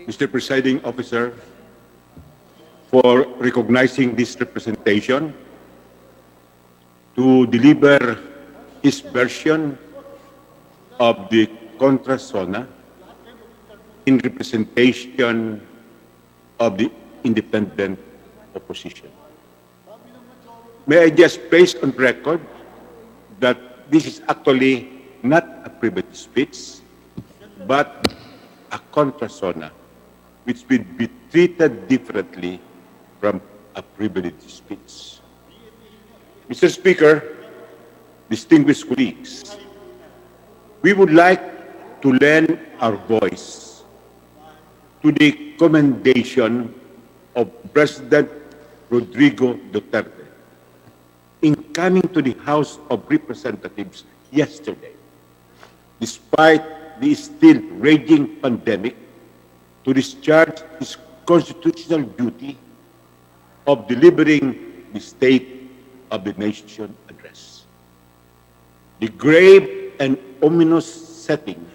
Mr. Presiding Officer, for recognizing this representation to deliver his version of the contra-SONA in representation of the independent opposition. May I just place on record that this is actually not a privilege speech, but a contra-SONA, which will be treated differently from a privilege speech. Mr. Speaker, distinguished colleagues, we would like to lend our voice to the commendation of President Rodrigo Duterte in coming to the House of Representatives yesterday, despite the still raging pandemic, to discharge his constitutional duty of delivering the State of the Nation address. The grave and ominous setting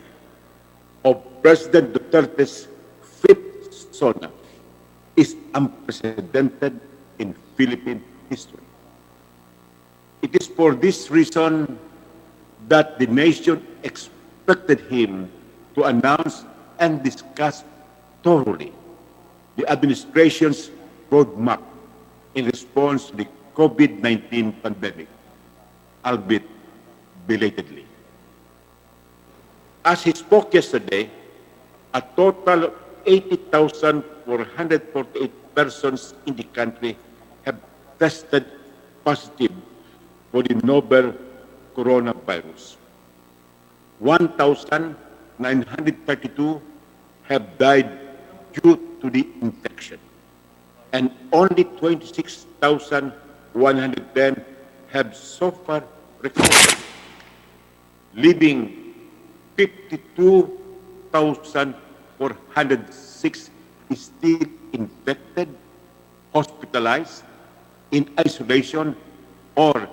of President Duterte's fifth SONA is unprecedented in Philippine history. It is for this reason that the nation expected him to announce and discuss thoroughly the administration's roadmap in response to the COVID-19 pandemic, albeit belatedly. As he spoke yesterday, a total of 80,448 persons in the country have tested positive for the novel coronavirus. 1,932 have died due to the infection, and only 26,110 have so far recovered, leaving 52,406 still infected, hospitalized, in isolation, or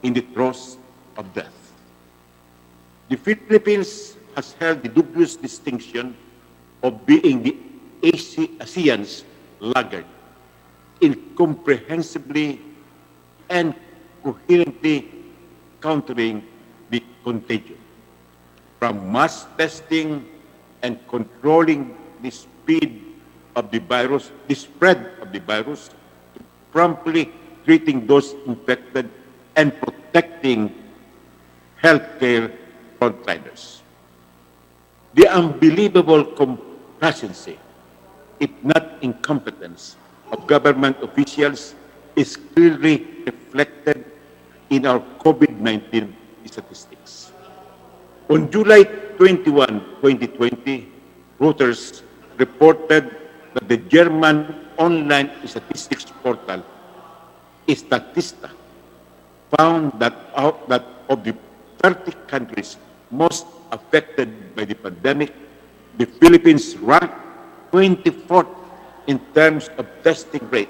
in the throes of death. The Philippines has held the dubious distinction of being the ASEAN's laggard in comprehensively and coherently countering the contagion, from mass testing and controlling the speed of the virus, the spread of the virus, to promptly treating those infected and protecting healthcare frontliners. The unbelievable complacency, if not incompetence, of government officials is clearly reflected in our COVID-19 statistics. On July 21, 2020, Reuters reported that the German online statistics portal Statista found that of the 30 countries most affected by the pandemic, the Philippines ranked 24th in terms of testing rate,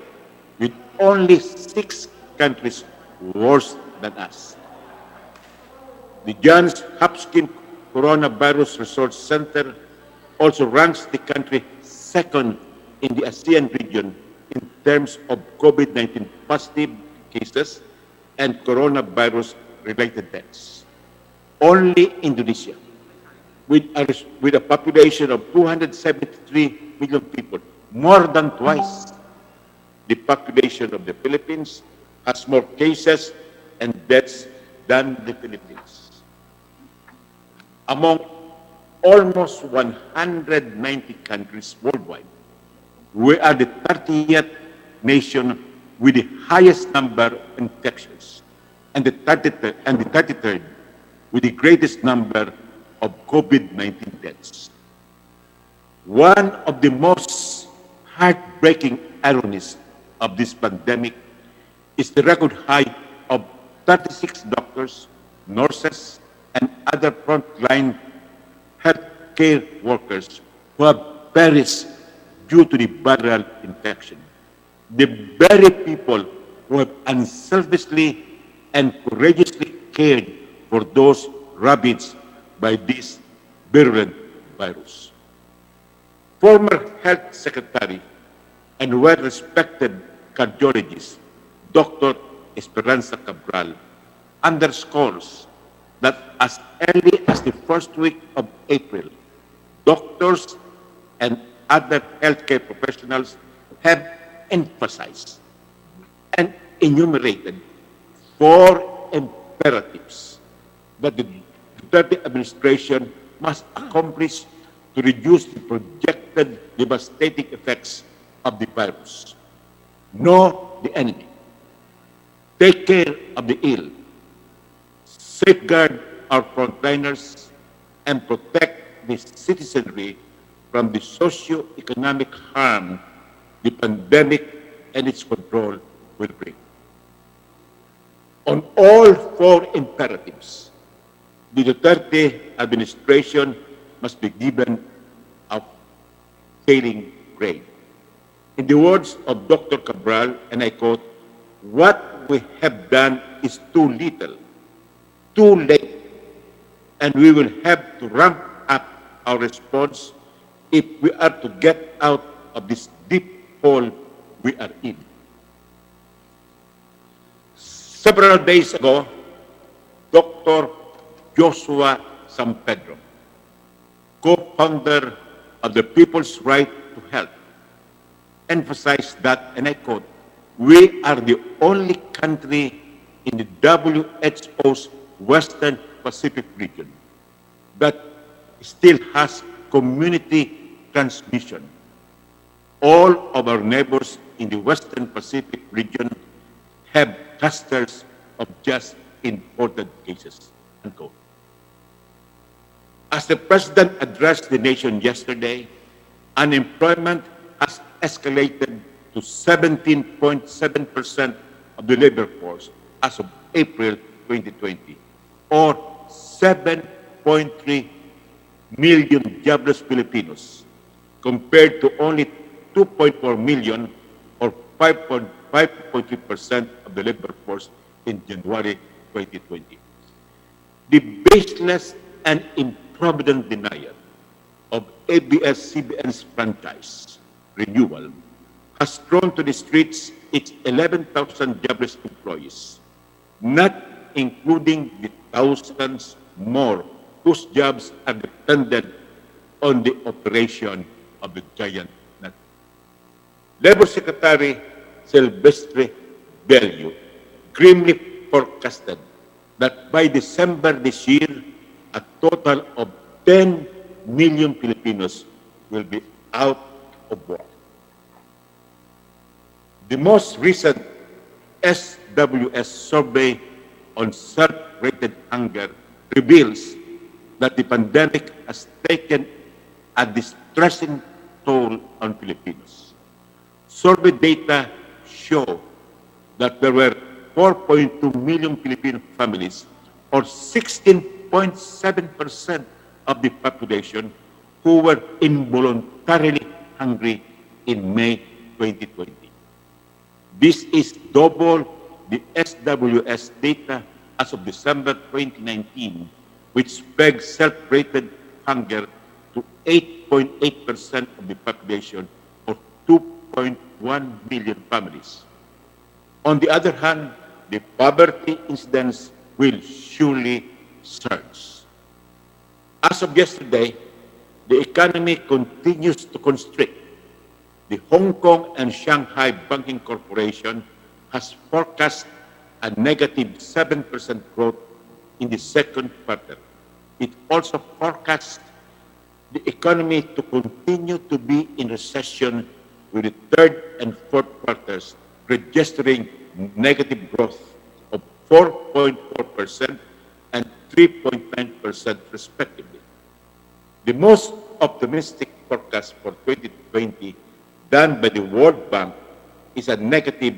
with only 6 countries worse than us. The Johns Hopkins Coronavirus Resource Center also ranks the country second in the ASEAN region in terms of COVID-19 positive cases and coronavirus-related deaths. Only Indonesia, with a population of 273 million people, more than twice the population of the Philippines, has more cases and deaths than the Philippines. Among almost 190 countries worldwide, we are the 30th nation with the highest number of infections and the 33rd with the greatest number of COVID-19 deaths. One of the most heartbreaking ironies of this pandemic is the record high of 36 doctors, nurses, and other frontline healthcare workers who have perished due to the viral infection. The very people who have unselfishly and courageously cared for those ravaged by this virulent virus. Former Health Secretary and well-respected cardiologist, Dr. Esperanza Cabral, underscores that as early as the first week of April, doctors and other healthcare professionals have emphasized and enumerated four imperatives that the Duterte administration must accomplish to reduce the projected devastating effects of the virus. Know the enemy, take care of the ill, safeguard our frontliners, and protect the citizenry from the socio-economic harm the pandemic and its control will bring. On all four imperatives, the Duterte administration must be given a failing grade. In the words of Dr. Cabral, and I quote, "What we have done is too little, too late, and we will have to ramp up our response if we are to get out of this deep hole we are in." Several days ago, Dr. Joshua San Pedro, co-founder of the People's Right to Health, emphasized that, and I quote, "We are the only country in the WHO's Western Pacific region that still has community transmission. All of our neighbors in the Western Pacific region have clusters of just imported cases," unquote. As the President addressed the nation yesterday, unemployment has escalated to 17.7% of the labor force as of April 2020, or 7.3 million jobless Filipinos, compared to only 2.4 million or 5.3% of the labor force in January 2020. The baseless and improvident denial of ABS-CBN's franchise renewal has thrown to the streets its 11,000 jobless employees, not including the thousands more whose jobs are dependent on the operation of the giant net. Labor Secretary Silvestre Bello grimly forecasted that by December this year, a total of 10 million Filipinos will be out of work. The most recent SWS survey on self-rated hunger reveals that the pandemic has taken a distressing toll on Filipinos. Survey data show that there were 4.2 million Filipino families, or 16.7% of the population, who were involuntarily hungry in May 2020. This is double the SWS data as of December 2019, which pegs self-rated hunger to 8.8% of the population, or 2.1 million families. On the other hand, the poverty incidence will surely surge. As of yesterday, the economy continues to constrict. The Hong Kong and Shanghai Banking Corporation has forecast a negative 7% growth in the second quarter. It also forecasts the economy to continue to be in recession, with the third and fourth quarters registering negative growth of 4.4% and 3.9% respectively. The most optimistic forecast for 2020 done by the World Bank is a negative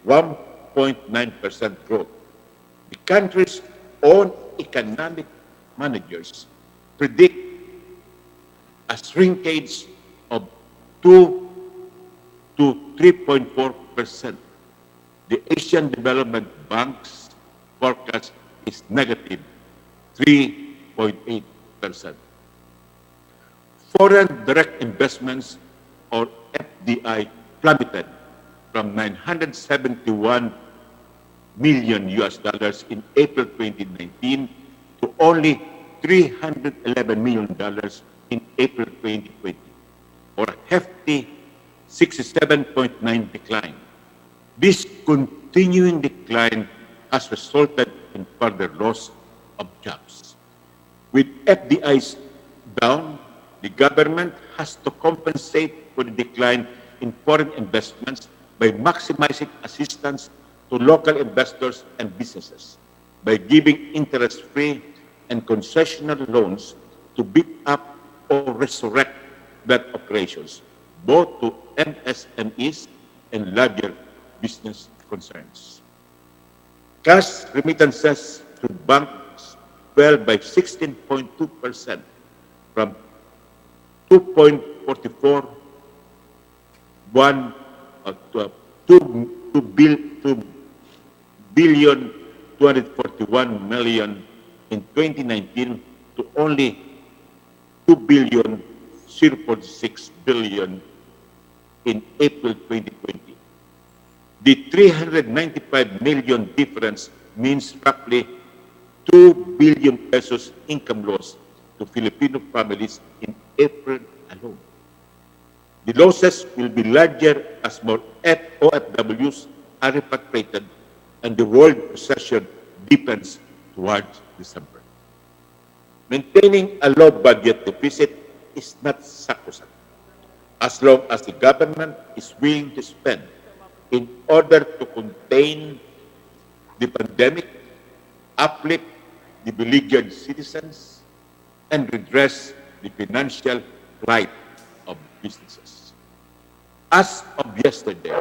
1.9% growth. The country's own economic managers predict a shrinkage of 2 to 3.4%. The Asian Development Bank's forecast is negative 3.8%. Foreign direct investments, or FDI, plummeted from 971 million US dollars in April 2019 to only $311 million in April 2020, or a hefty 67.9 decline. This continuing decline has resulted in further loss of jobs. With FDIs down, the government has to compensate for the decline in foreign investments by maximizing assistance to local investors and businesses, by giving interest-free and concessional loans to beef up or resurrect that operations, both to MSMEs and larger business concerns. Cash remittances to banks fell by 16.2% from 2.44 billion 241 million in 2019 to only 2.046 billion in April 2020. The 395 million difference means roughly 2 billion pesos income loss to Filipino families in April alone. The losses will be larger as more OFWs are repatriated and the world recession deepens towards December. Maintaining a low budget deficit is not sacrosanct as long as the government is willing to spend in order to contain the pandemic, uplift the beleaguered citizens, and redress the financial plight of businesses. As of yesterday,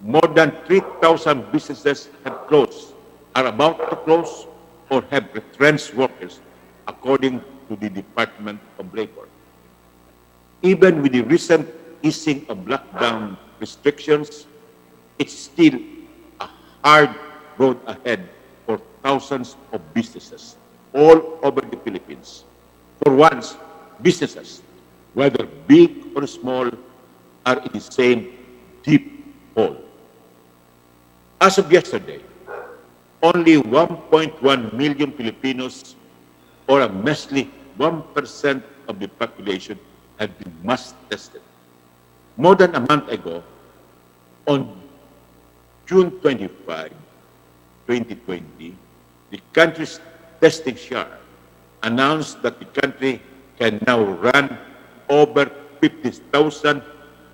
more than 3,000 businesses have closed, are about to close, or have retrenched workers, according to the Department of Labor. Even with the recent easing of lockdown restrictions, it's still a hard road ahead for thousands of businesses all over the Philippines. For once, businesses, whether big or small, are in the same deep hole. As of yesterday, only 1.1 million Filipinos, or a measly 1% of the population, have been mass tested. More than a month ago, on June 25, 2020, the country's testing share announced that the country can now run over 50,000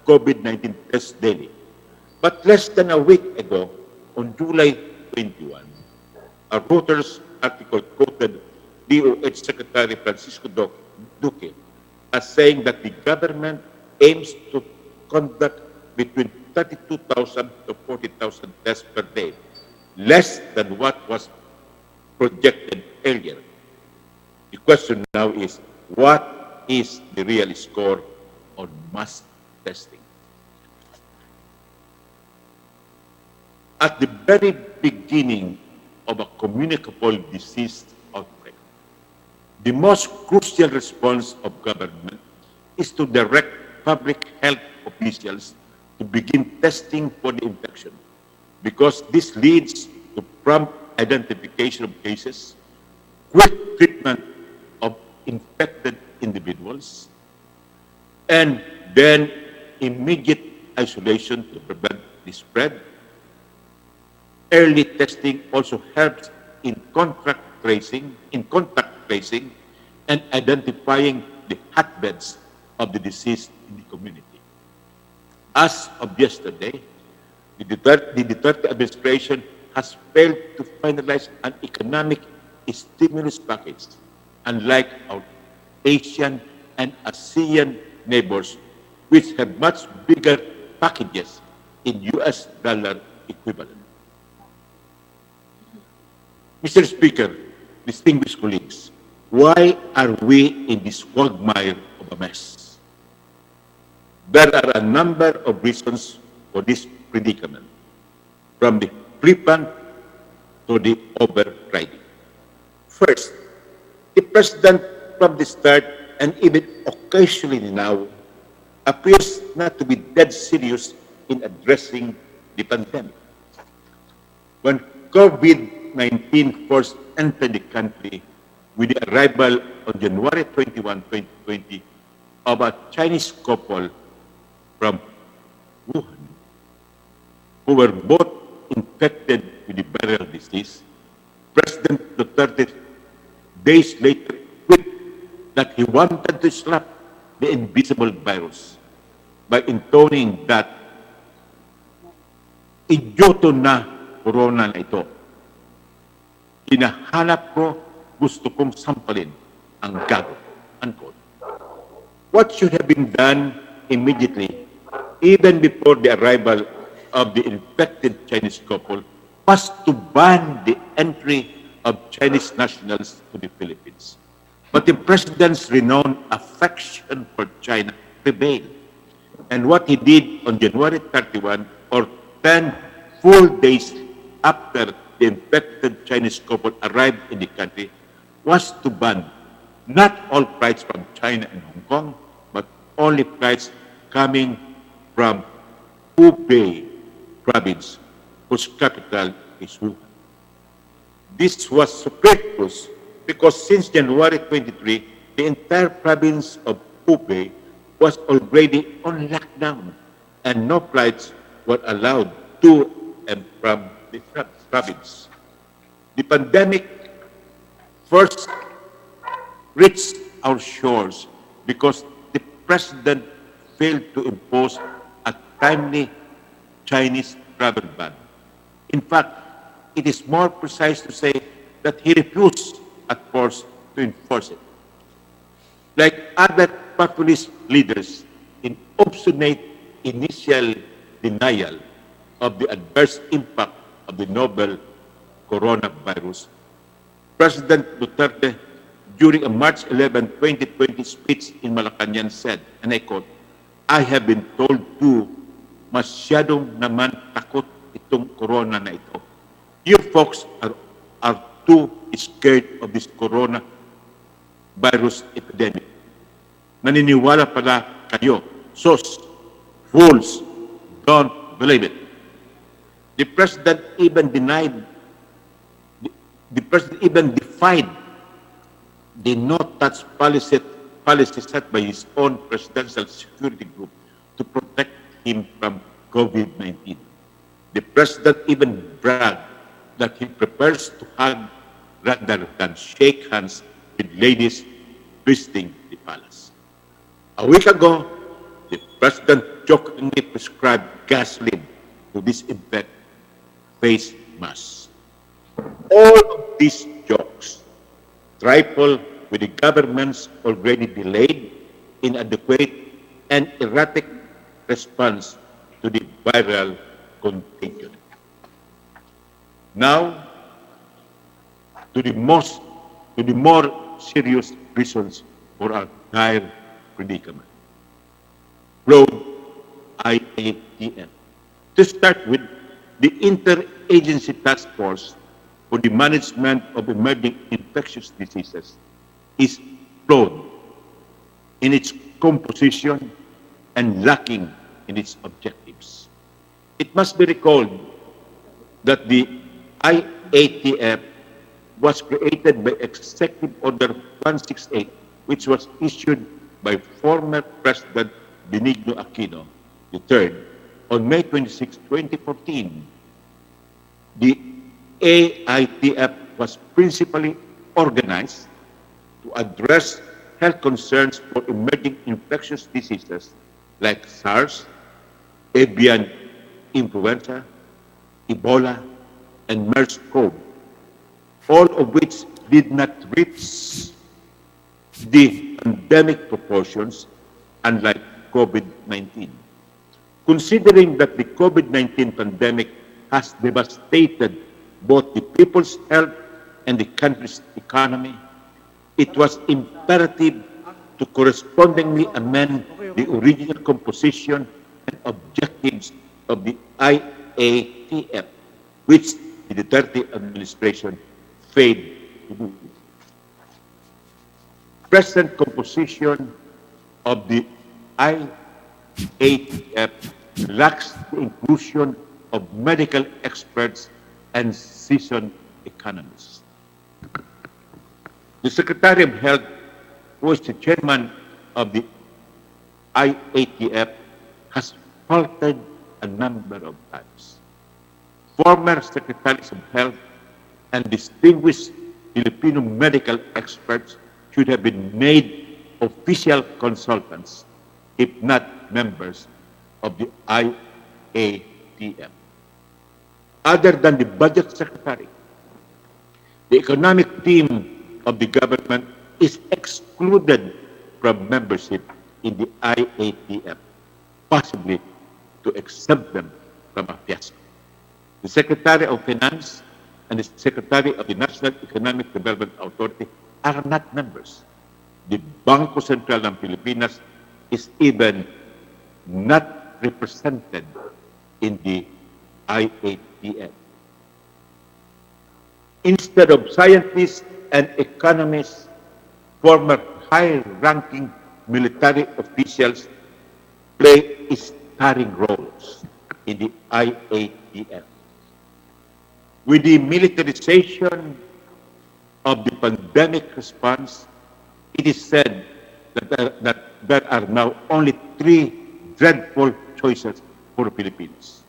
COVID-19 tests daily. But less than a week ago, on July 21, a Reuters article quoted DOH Secretary Francisco Duque as saying that the government aims to conduct between 32,000 to 40,000 tests per day, less than what was projected earlier. The question now is, what is the real score on mass testing? At the very beginning of a communicable disease outbreak, the most crucial response of government is to direct public health officials to begin testing for the infection, because this leads to prompt identification of cases, quick treatment of infected individuals, and then immediate isolation to prevent the spread. Early testing also helps in contact tracing and identifying the hotbeds of the disease in the community. As of yesterday, the Duterte administration has failed to finalize an economic stimulus package, unlike our Asian and ASEAN neighbors, which have much bigger packages in US dollar equivalent. Mr. Speaker, distinguished colleagues, why are we in this quagmire of a mess? There are a number of reasons for this predicament, from the pre-plan to the overriding. First, the President from the start and even occasionally now, appears not to be dead serious in addressing the pandemic. When COVID-19 first entered the country with the arrival on January 21, 2020, of a Chinese couple from Wuhan, who were both infected with the viral disease, President Duterte days later quit that he wanted to slap the invisible virus by intoning that idyoto na corona na ito. Hinahanap ko, gusto kong sampalin ang gago. Unquote. What should have been done immediately, even before the arrival of the infected Chinese couple, was to ban the entry of Chinese nationals to the Philippines. But the president's renowned affection for China prevailed. And what he did on January 31, or 10 full days after the infected Chinese couple arrived in the country, was to ban not all flights from China and Hong Kong, but only flights coming from Hubei province, whose capital is Wuhan. This was superfluous because since January 23, the entire province of Hubei was already on lockdown and no flights were allowed to and from the province. The pandemic first reached our shores because the president failed to impose a timely Chinese travel ban. In fact, it is more precise to say that he refused at first to enforce it. Like other populist leaders in obstinate initial denial of the adverse impact of the novel coronavirus, President Duterte, during a March 11, 2020 speech in Malacanang said, and I quote, "I have been told to masyadong naman takot itong corona na ito. You folks are too scared of this corona virus epidemic. Naniniwala pala kayo. Sos, fools, don't believe it." The president even defied the no-touch policy set by his own presidential security group to protect him from COVID-19. The president even bragged that he prepares to hug rather than shake hands with ladies visiting the palace. A week ago, the president jokingly prescribed gasoline to disinfect face masks. All of these jokes trifle with the government's already delayed, inadequate, and erratic response to the viral contagion. Now, to the more serious reasons for our dire predicament. Road IATF. To start with, the Interagency Task Force for the Management of Emerging Infectious Diseases is flawed in its composition and lacking in its objectives. It must be recalled that the IATF was created by Executive Order 168, which was issued by former President Benigno Aquino III on May 26, 2014. The AITF was principally organized to address health concerns for emerging infectious diseases like SARS, avian influenza, Ebola, and MERS-CoV, all of which did not reach the pandemic proportions, unlike COVID-19. Considering that the COVID-19 pandemic has devastated both the people's health and the country's economy, it was imperative to correspondingly amend the original composition and objectives of the IATF, which the Duterte administration failed to do. present composition of the IATF lacks the inclusion of medical experts and seasoned economists. The Secretary of Health, who is the chairman of the IATF, has faltered a number of times. Former Secretaries of Health and distinguished Filipino medical experts should have been made official consultants, if not members of the IATF. Other than the Budget Secretary, the economic team of the government is excluded from membership in the IATF, possibly to exempt them from a fiasco. The Secretary of Finance and the Secretary of the National Economic Development Authority are not members. The Bangko Sentral ng Pilipinas is even not represented in the IATF. Instead of scientists and economists, former high-ranking military officials play starring roles in the IATF. With the militarization of the pandemic response, it is said that there are now only three dreadful choices for Filipinos: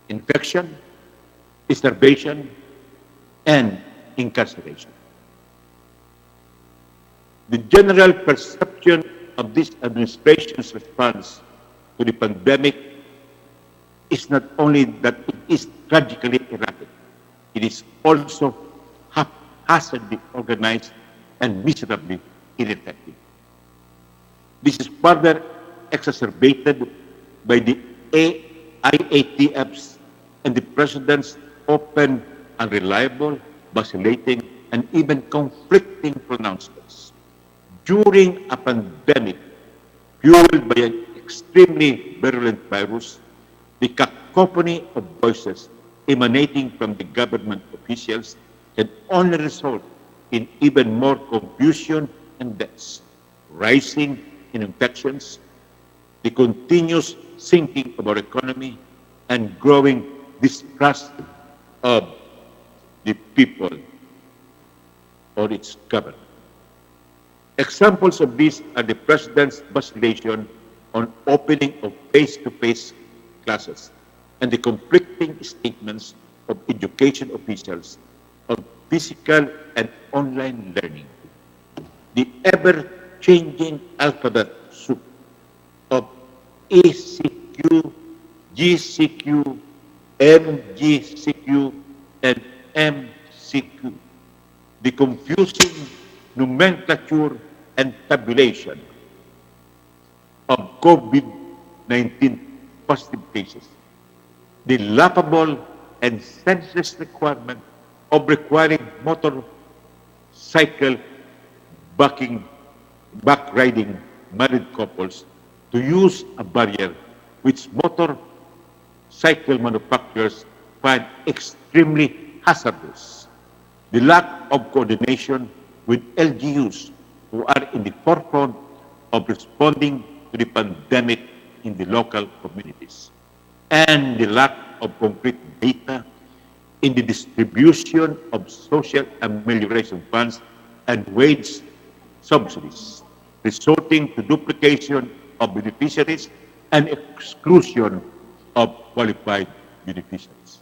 infection, starvation, and incarceration. The general perception of this administration's response to the pandemic is not only that it is tragically erratic, it is also haphazardly organized and miserably ineffective. This is further exacerbated by the IATF's and the President's open, unreliable, vacillating, and even conflicting pronouncements. During a pandemic fueled by an extremely virulent virus, the cacophony of voices emanating from the government officials can only result in even more confusion and deaths, rising in infections, the continuous sinking of our economy, and growing distrust of the people or its government. Examples of this are the President's vacillation on opening of face-to-face classes and the conflicting statements of education officials on physical and online learning. The ever-changing alphabet soup of ECQ, GCQ, MGCQ, and MCQ. The confusing nomenclature and tabulation of COVID-19 positive cases. The laughable and senseless requirement of requiring motorcycle back riding married couples to use a barrier which motorcycle manufacturers find extremely hazardous. The lack of coordination with LGUs who are in the forefront of responding to the pandemic in the local communities, and the lack of concrete data in the distribution of social amelioration funds and wage subsidies, resulting to duplication of beneficiaries and exclusion of qualified beneficiaries.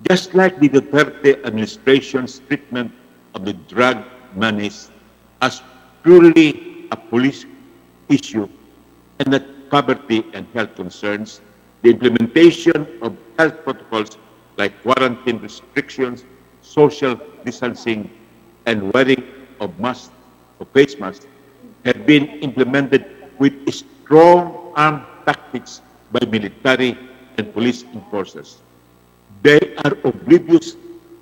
Just like the Duterte administration's treatment of the drug monies as purely a police issue and not poverty and health concerns, the implementation of health protocols like quarantine restrictions, social distancing, and wearing of masks or face masks have been implemented with strong arm tactics by military and police enforcers. They are oblivious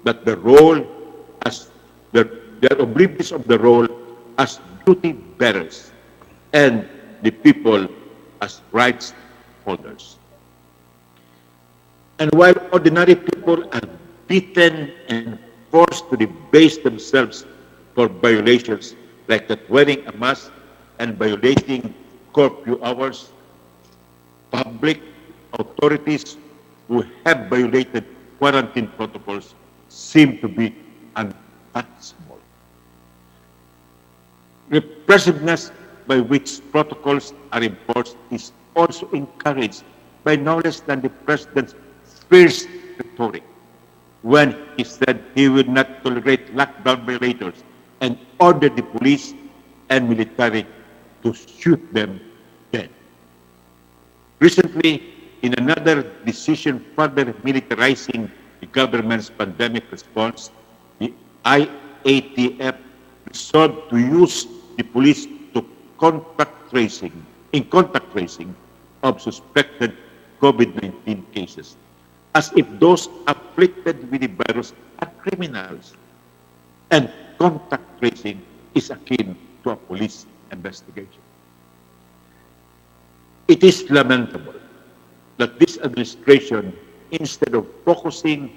that the role as they are oblivious of the role as duty bearers and the people as rights holders. And while ordinary people are beaten and forced to debase themselves for violations like not wearing a mask and violating curfew hours. Public authorities who have violated quarantine protocols seem to be untouchable. Repressiveness by which protocols are enforced is also encouraged by no less than the president's fierce rhetoric when he said he would not tolerate lockdown violators and ordered the police and military to shoot them dead. Recently, in another decision further militarizing the government's pandemic response, the IATF resolved to use the police to contact tracing of suspected COVID-19 cases, as if those afflicted with the virus are criminals, and contact tracing is akin to a police investigation. It is lamentable that this administration, instead of focusing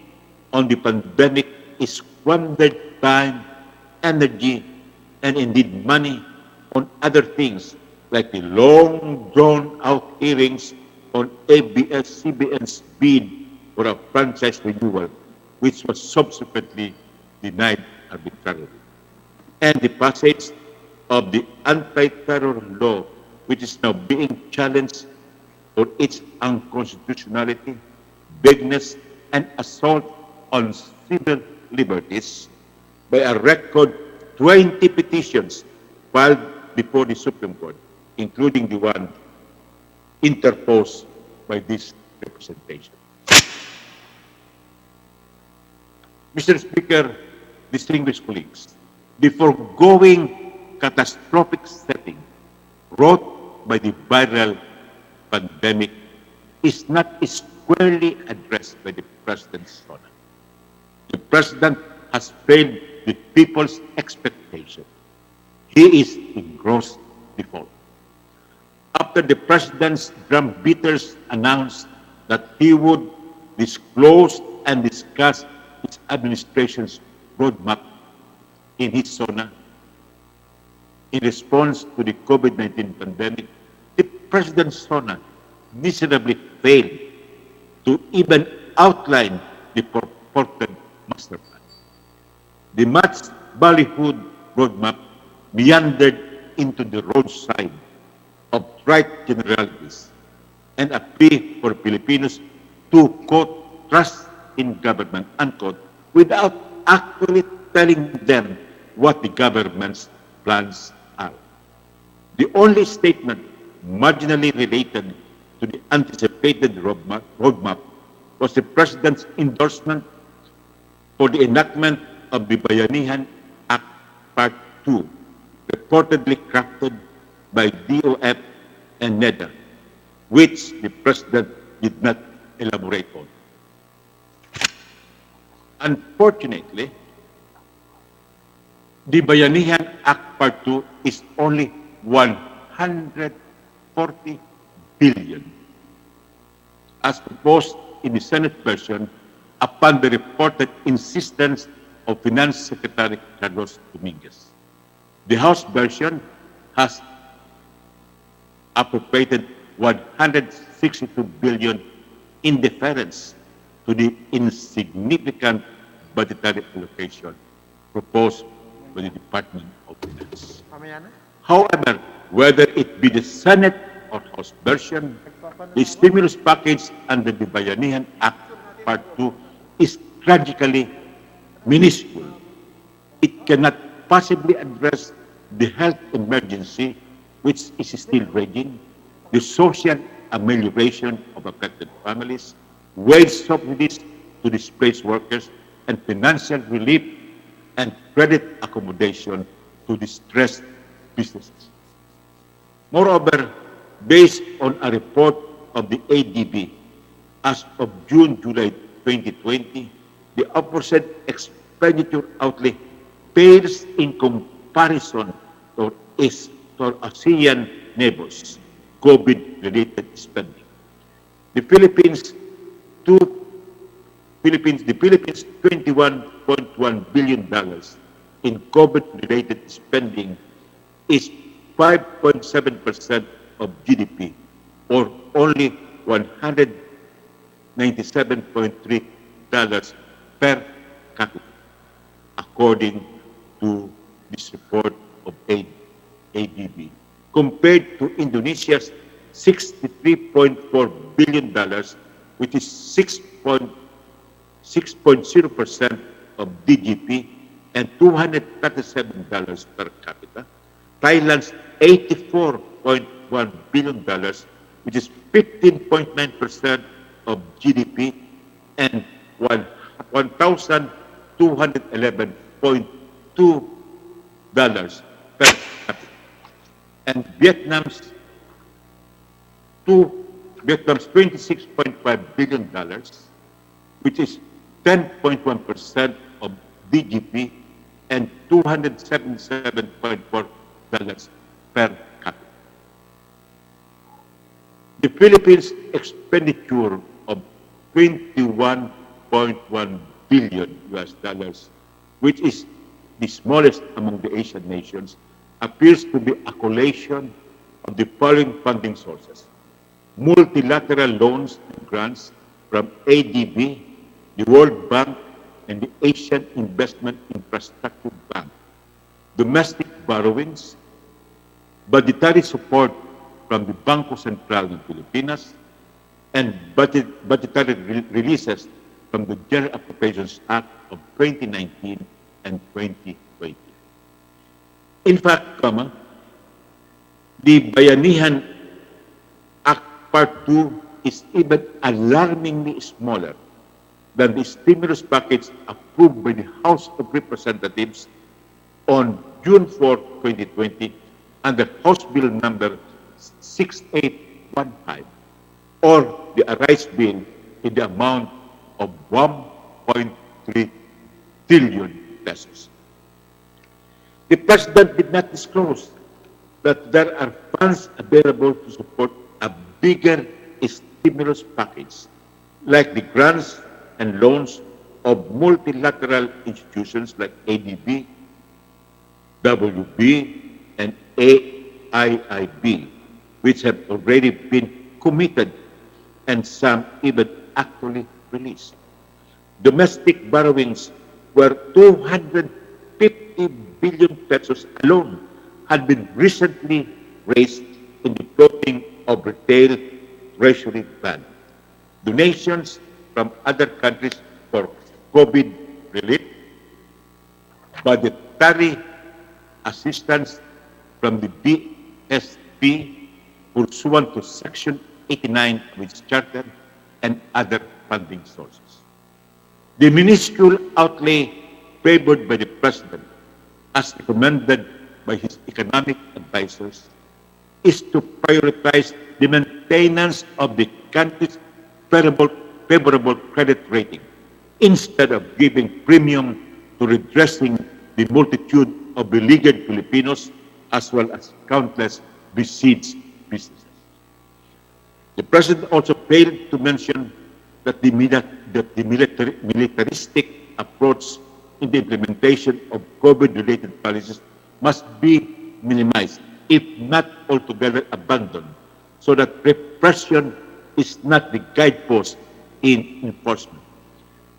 on the pandemic, is squandered time, energy, and indeed money on other things like the long drawn-out hearings on ABS-CBN's bid for a franchise renewal, which was subsequently denied arbitrarily, and the passage of the anti-terror law, which is now being challenged for its unconstitutionality, vagueness, and assault on civil liberties by a record 20 petitions filed before the Supreme Court, including the one interposed by this representation. Mr. Speaker, distinguished colleagues, the foregoing catastrophic setting wrought by the viral pandemic is not squarely addressed by the President's SONA. The President has failed the people's expectation. He is in gross default. After the President's drumbeaters announced that he would disclose and discuss his administration's roadmap in his SONA, in response to the COVID-19 pandemic, the President's SONA miserably failed to even outline the purported master plan. The much ballyhooed roadmap meandered into the roadside of trite generalities and a plea for Filipinos to, quote, trust in government, unquote, without actually telling them what the government's plans are. The only statement marginally related to the anticipated roadmap was the President's endorsement for the enactment of the Bayanihan Act Part 2, reportedly crafted by DOF and NEDA, which the President did not elaborate on. Unfortunately, the Bayanihan Act Part 2 is only 140 billion, as proposed in the Senate version upon the reported insistence of Finance Secretary Carlos Dominguez. The House version has appropriated 162 billion in deference to the insignificant budgetary allocation proposed by the Department of Finance. However, whether it be the Senate or House version, the stimulus package under the Bayanihan Act Part 2 is tragically minuscule. It cannot possibly address the health emergency, which is still raging, the social amelioration of affected families, wage subsidies to displaced workers, and financial relief and credit accommodation to distressed businesses. Moreover, based on a report of the ADB, as of June-July 2020, the aforesaid expenditure outlay pales in comparison to our ASEAN neighbors' COVID-related spending. The Philippines' the Philippines' $21.1 billion in COVID-related spending is 5.7% of GDP, or only $197.3 per capita, according to this report of ADB, compared to Indonesia's $63.4 billion, which is 6.0% of GDP and $237 per capita. Thailand's $84.1 billion, which is 15.9% of GDP and $1,211.2 per capita. And Vietnam's $26.5 billion, which is 10.1% of GDP and $277.4 per capita. The Philippines' expenditure of $21.1 billion, which is the smallest among the Asian nations, appears to be a collation of the following funding sources: multilateral loans and grants from ADB, the World Bank, and the Asian Investment Infrastructure Bank, domestic borrowings, budgetary support from the Bangko Sentral ng Pilipinas, and budgetary releases from the General Appropriations Act of 2019 and 2020. In fact, the Bayanihan Act Part 2 is even alarmingly smaller than the stimulus package approved by the House of Representatives on June 4, 2020, under House Bill number 6815, or the Arise Bill in the amount of 1.3 trillion pesos. The President did not disclose that there are funds available to support a bigger stimulus package, like the grants and loans of multilateral institutions like ADB, WB, and AIIB, which have already been committed and some even actually released. Domestic borrowings were 250 billion pesos alone had been recently raised in the floating of retail treasury fund. Donations from other countries for COVID relief, budgetary assistance from the BSP pursuant to Section 89 of its charter, and other funding sources. The minuscule outlay favored by the President, as recommended by his economic advisors, is to prioritize the maintenance of the country's favorable credit rating, instead of giving premium to redressing the multitude of beleaguered Filipinos, as well as countless besieged businesses. The President also failed to mention that the militaristic approach in the implementation of COVID-related policies must be minimized, if not altogether abandoned, so that repression is not the guidepost in enforcement.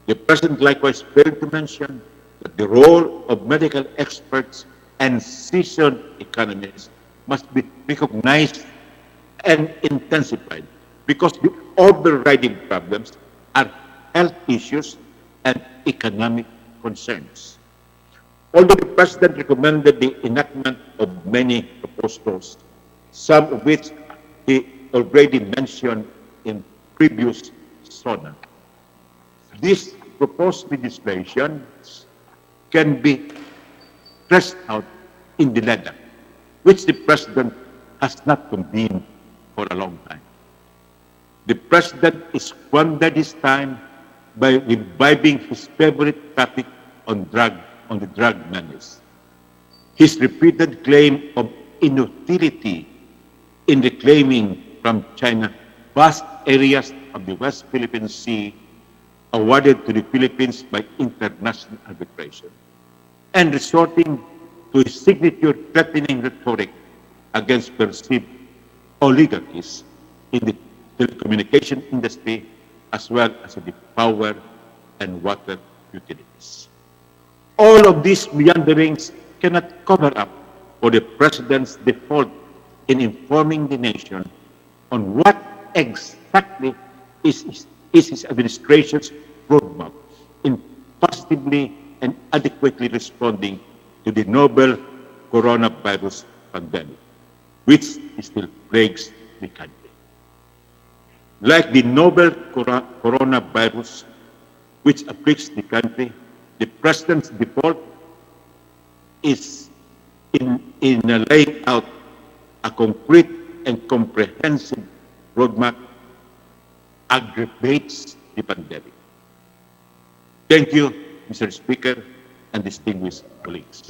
The President likewise failed to mention that the role of medical experts and seasoned economists must be recognized and intensified, because the overriding problems are health issues and economic concerns. Although the President recommended the enactment of many proposed laws, some of which he already mentioned in previous SONA, this proposed legislation can be fleshed out in the letter, which the President has not convened for a long time. The President squandered his time by reviving his favorite topic on the drug menace. His repeated claim of inutility in reclaiming from China vast areas of the West Philippine Sea awarded to the Philippines by international arbitration, and resorting to a signature-threatening rhetoric against perceived oligarchies in the telecommunication industry, as well as in the power and water utilities. All of these meanderings cannot cover up for the President's default in informing the nation on what exactly is his administration's roadmap in positively and adequately responding to the novel coronavirus pandemic, which still plagues the country. Like the novel coronavirus, which afflicts the country, the President's default is in laying out a concrete and comprehensive roadmap aggravates the pandemic. Thank you, Mr. Speaker and distinguished colleagues.